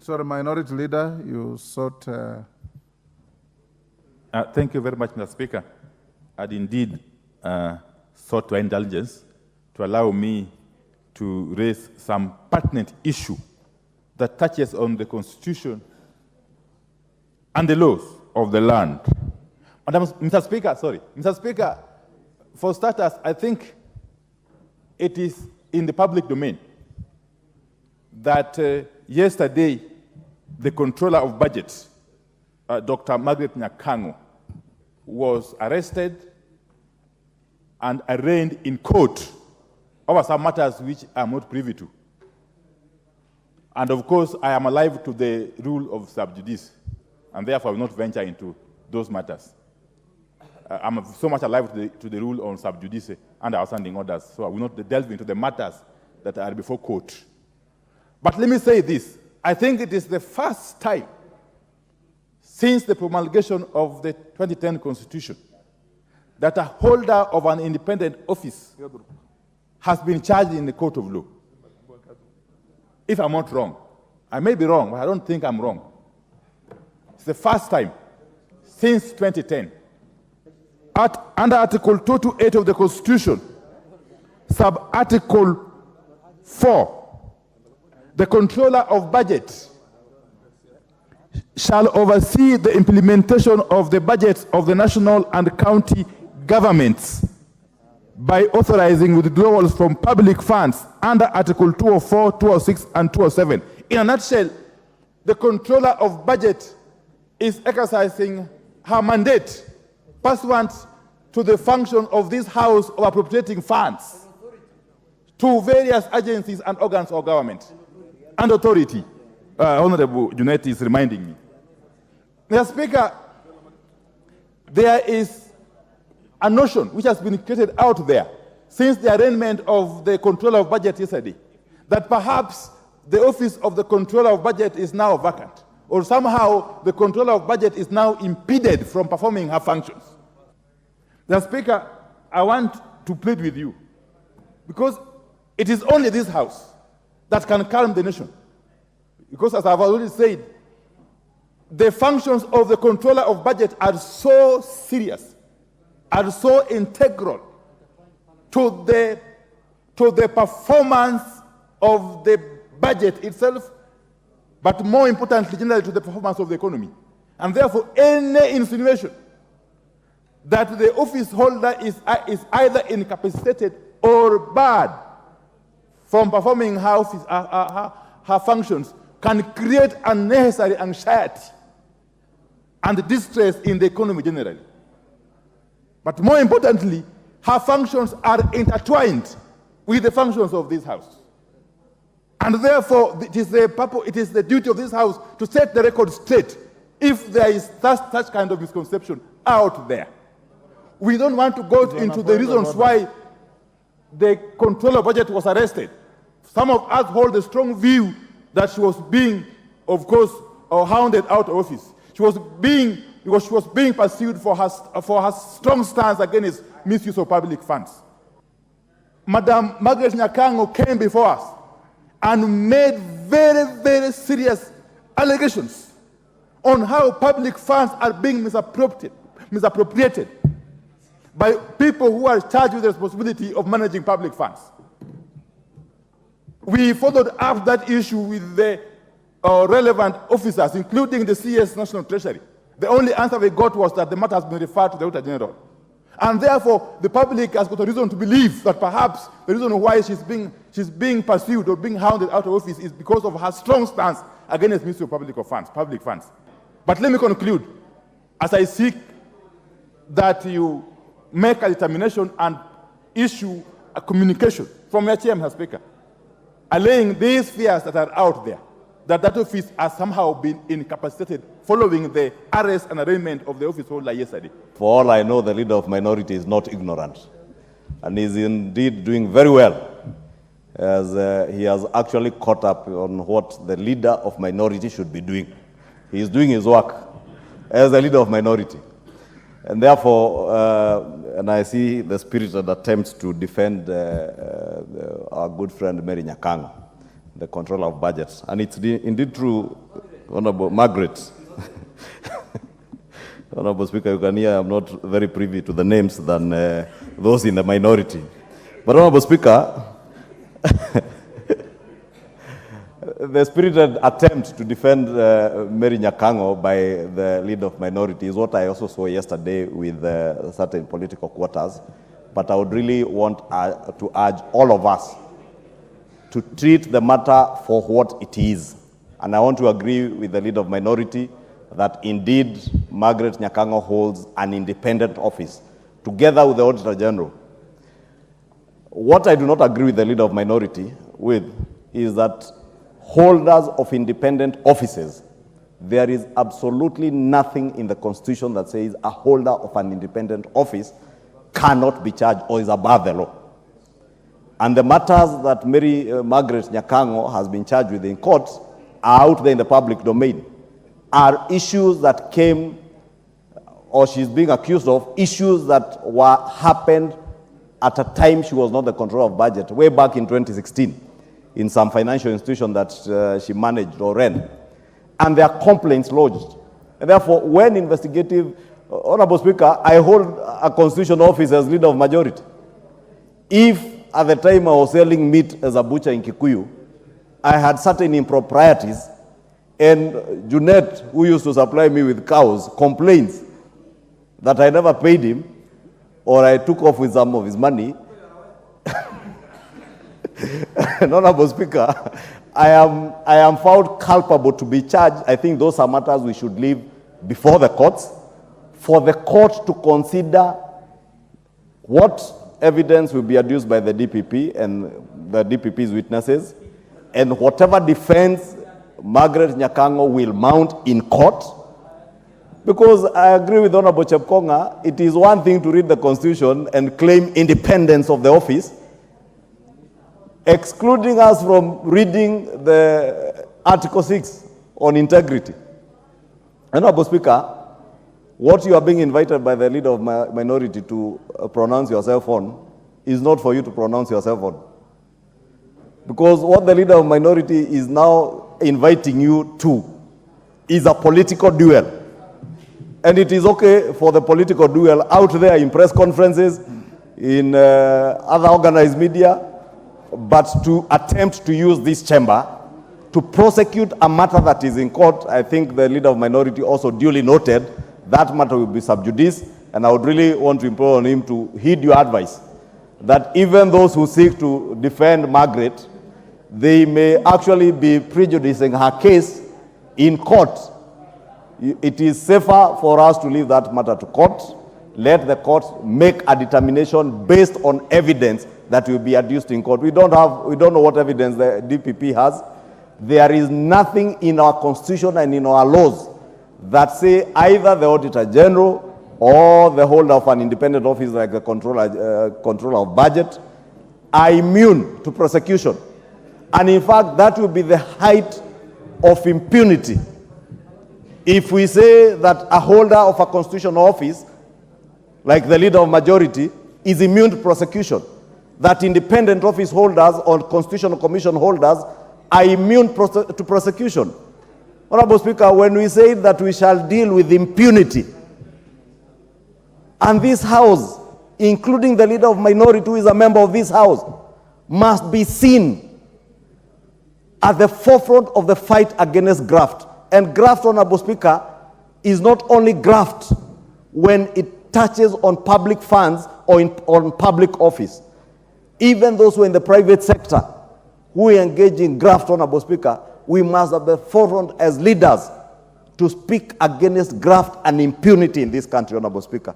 Sorry, Minority Leader, you sought... Thank you very much, Mr. Speaker. I'd indeed sought your indulgence to allow me to raise some pertinent issue that touches on the Constitution and the laws of the land. Mr. Speaker, for starters, I think it is in the public domain that yesterday the controller of budget, Dr. Margaret Nyakango, was arrested and arraigned in court over some matters which I am not privy to. And of course, I am alive to the rule of sub judice, and therefore I will not venture into those matters. I'm so much alive to the rule on sub judice and outstanding orders, so I will not delve into the matters that are before court. But let me say this. I think it is the first time since the promulgation of the 2010 Constitution that a holder of an independent office has been charged in the court of law. If I'm not wrong, I may be wrong, but I don't think I'm wrong. It's the first time since 2010. Under Article 228 of the Constitution, sub-Article 4, the controller of budget shall oversee the implementation of the budgets of the national and county governments by authorizing withdrawals from public funds under Article 204, 206, and 207. In a nutshell, the controller of budget is exercising her mandate pursuant to the function of this House of appropriating funds to various agencies and organs of government and authority. Honorable Junet is reminding me. Mr. Speaker, there is a notion which has been created out there since the arraignment of the controller of budget yesterday, that perhaps the office of the controller of budget is now vacant, or somehow the controller of budget is now impeded from performing her functions. Mr. Speaker, I want to plead with you, because it is only this House that can calm the nation. Because as I've already said, the functions of the controller of budget are so serious, are so integral to the performance of the budget itself, but more importantly, generally to the performance of the economy. And therefore, any insinuation that the office holder is either incapacitated or barred from performing her functions can create unnecessary anxiety and distress in the economy generally. But more importantly, her functions are intertwined with the functions of this House. And therefore, it is the duty of this House to set the record straight if there is such kind of misconception out there. We don't want to go into the reasons why the controller of budget was arrested. Some of us hold a strong view that she was being, of course, hounded out of office. She was being pursued for her strong stance against misuse of public funds. Madam Margaret Nyakango came before us and made very, very serious allegations on how public funds are being misappropriated by people who are charged with the responsibility of managing public funds. We followed up that issue with the relevant officers, including the CS National Treasury. The only answer we got was that the matter has been referred to the Auditor General. And therefore, the public has got a reason to believe that perhaps the reason why she's being pursued or being hounded out of office is because of her strong stance against misuse of public funds. But let me conclude, as I seek that you make a determination and issue a communication from your chairman, Mr. Speaker, allaying these fears that are out there, that office has somehow been incapacitated following the arrest and arraignment of the office holder yesterday. For all I know, the leader of minority is not ignorant, and is indeed doing very well, as he has actually caught up on what the leader of minority should be doing. He is doing his work as the leader of minority. And therefore, and I see the spirit that attempts to defend our good friend Mary Nyakango. the control of budgets. And it's indeed true, Honorable Margaret. Honorable Speaker, you can hear I'm not very privy to the names than those in the minority. But Honorable Speaker, the spirited attempt to defend Mary Nyakango by the leader of minority is what I also saw yesterday with certain political quarters. But I would really want to urge all of us to treat the matter for what it is. And I want to agree with the leader of minority that indeed Margaret Nyakango holds an independent office, together with the Auditor General. What I do not agree with the leader of minority with is that holders of independent offices, there is absolutely nothing in the Constitution that says a holder of an independent office cannot be charged or is above the law. And the matters that Margaret Nyakango has been charged with in court are out there in the public domain, are issues that came, or she's being accused of, issues that happened at a time she was not the controller of budget, way back in 2016, in some financial institution that she managed or ran. And there are complaints lodged. And therefore, when investigative, Honorable Speaker, I hold a constitutional office as leader of majority. If at the time I was selling meat as a butcher in Kikuyu, I had certain improprieties, and Junet, who used to supply me with cows, complains that I never paid him, or I took off with some of his money. Honorable Speaker, I am found culpable to be charged. I think those are matters we should leave before the courts, for the court to consider what evidence will be adduced by the DPP and the DPP's witnesses, and whatever defense Margaret Nyakango will mount in court. Because I agree with Honorable Chepkonga, it is one thing to read the Constitution and claim independence of the office, excluding us from reading the Article 6 on integrity. Honorable Speaker, what you are being invited by the leader of minority to pronounce yourself on is not for you to pronounce yourself on. Because what the leader of minority is now inviting you to is a political duel. And it is okay for the political duel out there in press conferences, in other organized media, but to attempt to use this chamber to prosecute a matter that is in court, I think the leader of minority also duly noted that matter will be sub judice, and I would really want to implore on him to heed your advice that even those who seek to defend Margaret, they may actually be prejudicing her case in court. It is safer for us to leave that matter to court. Let the court make a determination based on evidence that will be adduced in court. We don't know what evidence the DPP has. There is nothing in our Constitution and in our laws that say either the Auditor General or the holder of an independent office like the controller of budget are immune to prosecution. And in fact, that will be the height of impunity if we say that a holder of a constitutional office, like the leader of majority, is immune to prosecution. That independent office holders or constitutional commission holders are immune to prosecution. Honorable Speaker, when we say that we shall deal with impunity, and this House, including the leader of minority who is a member of this House, must be seen at the forefront of the fight against graft. And graft, Honorable Speaker, is not only graft when it touches on public funds or on public office. Even those who are in the private sector who engage in graft, Honorable Speaker, we must at the forefront as leaders to speak against graft and impunity in this country, Honorable Speaker.